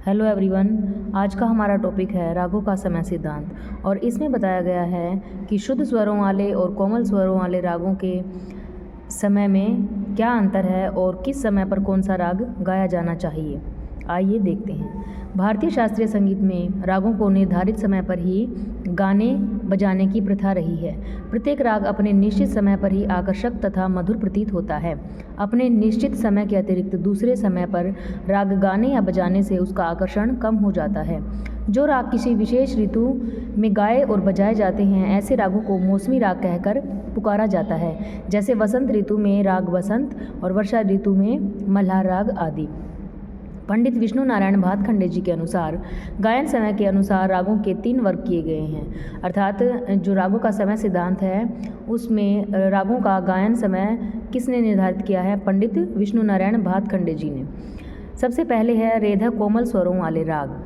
Hello everyone, आज का हमारा टॉपिक है रागों का समय सिद्धांत। और इसमें बताया गया है कि शुद्ध स्वरों वाले और कोमल स्वरों वाले रागों के समय में क्या अंतर है और किस समय पर कौन सा राग गाया जाना चाहिए। आइए देखते हैं। भारतीय शास्त्रीय संगीत में रागों को निर्धारित समय पर ही गाने बजाने की प्रथा रही है। प्रत्येक राग अपने निश्चित समय पर ही आकर्षक तथा मधुर प्रतीत होता है। अपने निश्चित समय के अतिरिक्त दूसरे समय पर राग गाने या बजाने से उसका आकर्षण कम हो जाता है। जो राग किसी विशेष ऋतु में गाए और बजाए जाते हैं, ऐसे रागों को मौसमी राग कहकर पुकारा जाता है, जैसे वसंत ऋतु में राग वसंत और वर्षा ऋतु में मल्हार राग आदि। पंडित विष्णु नारायण भातखंडे जी के अनुसार गायन समय के अनुसार रागों के 3 वर्ग किए गए हैं। अर्थात जो रागों का समय सिद्धांत है उसमें रागों का गायन समय किसने निर्धारित किया है? पंडित विष्णु नारायण भातखंडे जी ने। सबसे पहले है रेधा कोमल स्वरों वाले राग।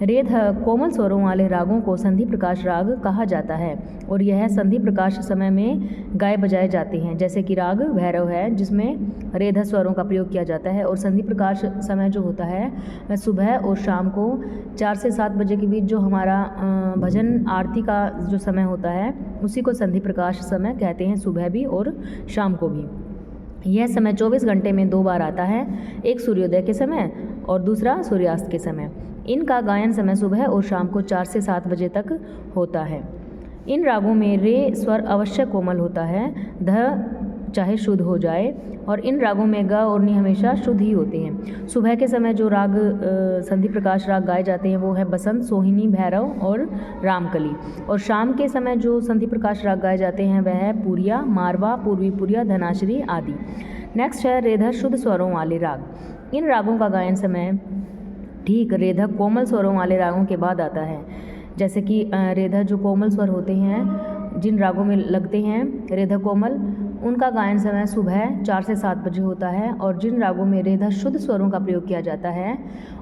रेधा कोमल स्वरों वाले रागों को संधि प्रकाश राग कहा जाता है और यह संधि प्रकाश समय में गाए बजाए जाते हैं, जैसे कि राग भैरव है जिसमें रेधा स्वरों का प्रयोग किया जाता है। और संधि प्रकाश समय जो होता है वह सुबह और शाम को 4 से 7 बजे के बीच जो हमारा भजन आरती का जो समय होता है उसी को संधि प्रकाश समय कहते हैं, सुबह भी और शाम को भी। यह समय 24 घंटे में 2 बार आता है, एक सूर्योदय के समय और दूसरा सूर्यास्त के समय। इनका गायन समय सुबह और शाम को 4 से 7 बजे तक होता है। इन रागों में रे स्वर अवश्य कोमल होता है, ध चाहे शुद्ध हो जाए, और इन रागों में ग और नी हमेशा शुद्ध ही होते हैं। सुबह के समय जो राग संधि प्रकाश राग गाए जाते हैं वो है बसंत, सोहिनी, भैरव और रामकली। और शाम के समय जो संधि प्रकाश राग गाए जाते हैं वह है पूरिया, मारवा, पूर्वी पुरिया, धनाश्री आदि। नेक्स्ट है रेधा शुद्ध स्वरों वाले राग। इन रागों का गायन समय ठीक रेधा कोमल स्वरों वाले रागों के बाद आता है, जैसे कि रेधा जो कोमल स्वर होते हैं जिन रागों में लगते हैं रेधा कोमल, उनका गायन समय सुबह 4 से 7 बजे होता है। और जिन रागों में रेधा शुद्ध स्वरों का प्रयोग किया जाता है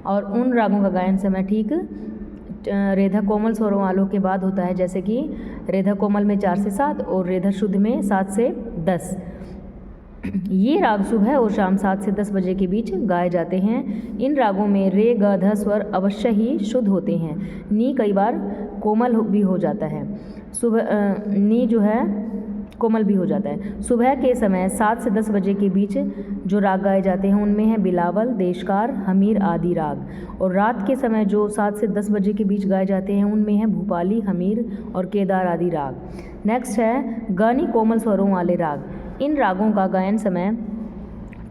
और उन रागों का गायन समय ठीक रेधा कोमल स्वरों वालों के बाद होता है, जैसे कि रेधा कोमल में 4 से 7 और रेधा शुद्ध में 7 से 10। ये राग सुबह और शाम 7 से 10 बजे के बीच गाए जाते हैं। इन रागों में रे ग ध स्वर अवश्य ही शुद्ध होते हैं। नी कई बार कोमल भी हो जाता है। सुबह नी जो है कोमल भी हो जाता है। सुबह के समय 7 से 10 बजे के बीच जो राग गाए जाते हैं उनमें है बिलावल, देशकार, हमीर आदि राग। और रात के समय जो 7 से 10 बजे के बीच गाए जाते हैं उनमें है भूपाली, हमीर और केदार आदि राग। नेक्स्ट है गानी कोमल स्वरों वाले राग। इन रागों का गायन समय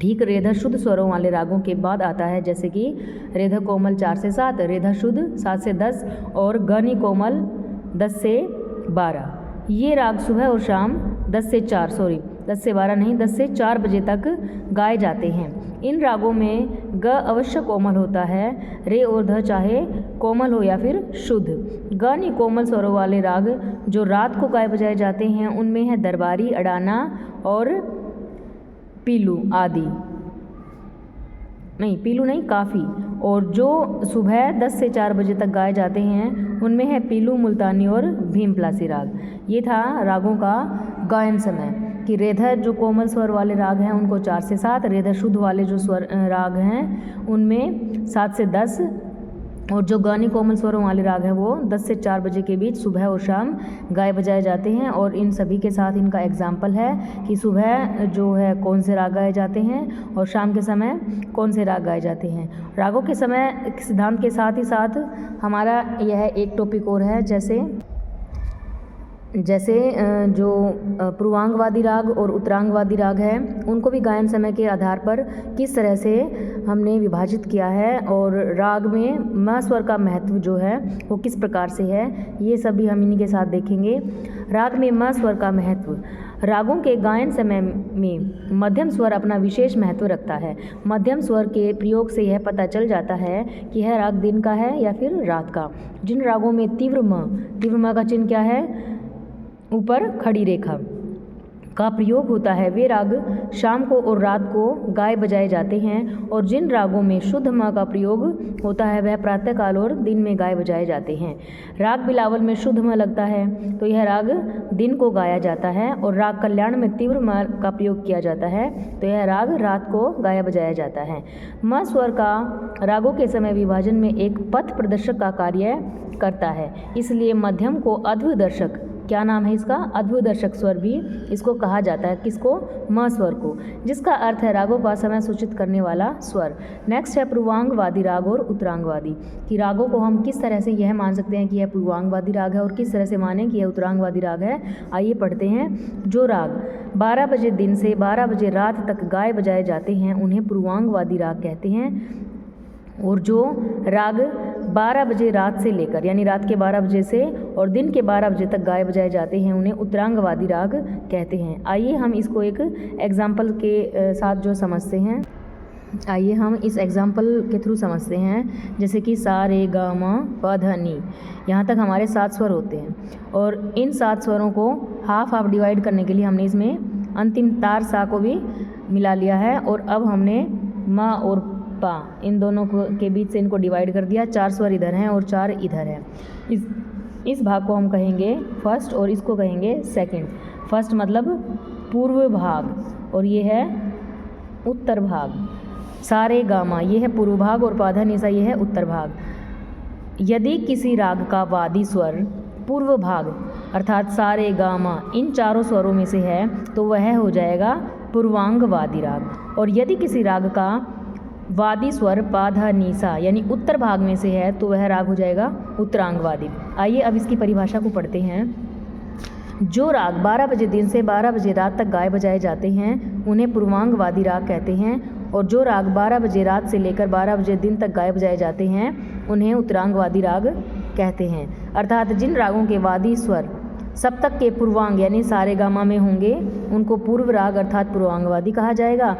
ठीक रेधा शुद्ध स्वरों वाले रागों के बाद आता है, जैसे कि रेधा कोमल 4 से 7, रेधा शुद्ध 7 से 10 और गानी कोमल 10 से 12। ये राग सुबह और शाम 10 से 12 नहीं 10 से 4 बजे तक गाए जाते हैं। इन रागों में ग अवश्य कोमल होता है, रे और ध चाहे कोमल हो या फिर शुद्ध। गानी कोमल स्वरों वाले राग जो रात को गाए बजाए जाते हैं उनमें है दरबारी, अडाना और पीलू नहीं काफ़ी। और जो सुबह 10 से 4 बजे तक गाए जाते हैं उनमें है पीलू, मुल्तानी और भीमप्लासी राग। ये था रागों का गायन समय कि रेधा जो कोमल स्वर वाले राग हैं उनको 4 से 7, रेधा शुद्ध वाले जो स्वर राग हैं उनमें 7 से 10, और जो गानी कोमल स्वरों वाले राग हैं वो 10 से 4 बजे के बीच सुबह और शाम गाए बजाए जाते हैं। और इन सभी के साथ इनका एग्जाम्पल है कि सुबह जो है कौन से राग गाए जाते हैं और शाम के समय कौन से राग गाए जाते हैं। रागों के समय सिद्धांत के साथ ही साथ हमारा यह एक टॉपिक और है, जैसे जो पूर्वांगवादी राग और उत्तरांगवादी राग हैं उनको भी गायन समय के आधार पर किस तरह से हमने विभाजित किया है और राग में म स्वर का महत्व जो है वो किस प्रकार से है, ये सब भी हम इन्हीं के साथ देखेंगे। राग में म स्वर का महत्व। रागों के गायन समय में मध्यम स्वर अपना विशेष महत्व रखता है। मध्यम स्वर के प्रयोग से यह पता चल जाता है कि यह राग दिन का है या फिर रात का। जिन रागों में तीव्र म का चिन्ह क्या है? ऊपर खड़ी रेखा। का प्रयोग होता है वे राग शाम को और रात को गाए बजाए जाते हैं, और जिन रागों में शुद्ध म का प्रयोग होता है वह प्रातःकाल और दिन में गाए बजाए जाते हैं। राग बिलावल में शुद्ध म लगता है तो यह राग दिन को गाया जाता है, और राग कल्याण में तीव्र म का प्रयोग किया जाता है तो यह राग रात को गाया बजाया जाता है। म स्वर का रागों के समय विभाजन में एक पथ प्रदर्शक का कार्य करता है, इसलिए मध्यम को अध्वदर्शक, क्या नाम है इसका, अध्वदर्शक स्वर भी इसको कहा जाता है। किसको, म स्वर को, जिसका अर्थ है रागों का समय सूचित करने वाला स्वर। नेक्स्ट है पूर्वांगवादी राग और उत्तरांगवादी, कि रागों को हम किस तरह से यह मान सकते हैं कि यह पूर्वांगवादी राग है और किस तरह से माने कि यह उत्तरांगवादी राग है। आइए पढ़ते हैं। जो राग 12 बजे दिन से 12 बजे रात तक गाए बजाए जाते हैं उन्हें पूर्वांगवादी राग कहते हैं, और जो राग 12 बजे रात से लेकर यानी रात के 12 बजे से और दिन के 12 बजे तक गाए बजाए जाते हैं उन्हें उत्तरांगवादी राग कहते हैं। आइए हम इसको एक एग्जाम्पल के साथ जो समझते हैं, आइए हम इस एग्जाम्पल के थ्रू समझते हैं। जैसे कि सा रे गा म प ध नी, यहाँ तक हमारे 7 स्वर होते हैं, और इन 7 स्वरों को हाफ हाफ डिवाइड करने के लिए हमने इसमें अंतिम तार सा को भी मिला लिया है, और अब हमने म और पा इन दोनों को के बीच से इनको डिवाइड कर दिया। 4 स्वर इधर हैं और 4 इधर हैं। इस भाग को हम कहेंगे फर्स्ट और इसको कहेंगे सेकंड। फर्स्ट मतलब पूर्व भाग और ये है उत्तर भाग। सारे गामा ये है पूर्व भाग और पाधा निसा ये है उत्तर भाग। यदि किसी राग का वादी स्वर पूर्व भाग अर्थात सारे गामा इन चारों स्वरों में से है तो वह हो जाएगा पूर्वांगवादी राग, और यदि किसी राग का वादी स्वर पाधा निसा यानी उत्तर भाग में से है तो वह राग हो जाएगा उत्तरांगवादी। आइए अब इसकी परिभाषा को पढ़ते हैं। जो राग 12 बजे दिन से 12 बजे रात तक गाए बजाए जाते हैं उन्हें पूर्वांगवादी राग कहते हैं, और जो राग 12 बजे रात से लेकर 12 बजे दिन तक गाए बजाए जाते हैं उन्हें उत्तरांगवादी राग कहते हैं। अर्थात जिन रागों के वादी स्वर सप्तक के पूर्वांग यानी सारे गामा में होंगे उनको पूर्व राग अर्थात पूर्वांगवादी कहा जाएगा,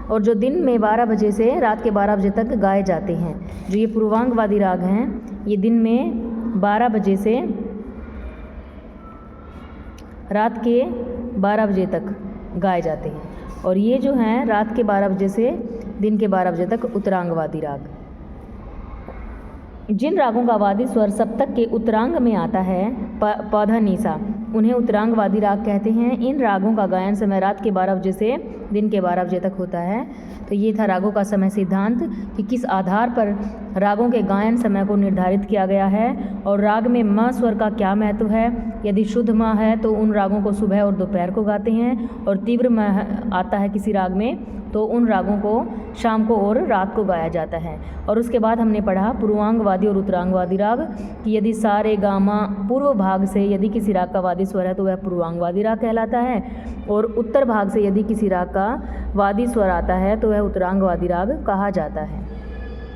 और जो दिन में 12 बजे से रात के 12 बजे तक गाए जाते हैं, जो ये पूर्वांगवादी राग हैं ये दिन में 12 बजे से रात के 12 बजे तक गाए जाते हैं, और ये जो हैं रात के 12 बजे से दिन के 12 बजे तक उत्तरांगवादी राग। जिन रागों का वादी स्वर सप्तक के उत्तरांग में आता है पौधा निसा उन्हें उत्तरांगवादी राग कहते हैं। इन रागों का गायन समय रात के 12 बजे से दिन के 12 बजे तक होता है। तो ये था रागों का समय सिद्धांत कि किस आधार पर रागों के गायन समय को निर्धारित किया गया है, और राग में म स्वर का क्या महत्व है। यदि शुद्ध म है तो उन रागों को सुबह और दोपहर को गाते हैं, और तीव्र म आता है किसी राग में तो उन रागों को शाम को और रात को गाया जाता है। और उसके बाद हमने पढ़ा पूर्वांगवादी और उत्तरांगवादी राग कि यदि सारे गामा पूर्व भाग से यदि किसी राग का वादी स्वर है तो वह पूर्वांगवादी राग कहलाता है, और उत्तर भाग से यदि किसी राग का वादी स्वर आता है तो वह उत्तरांगवादी राग कहा जाता है।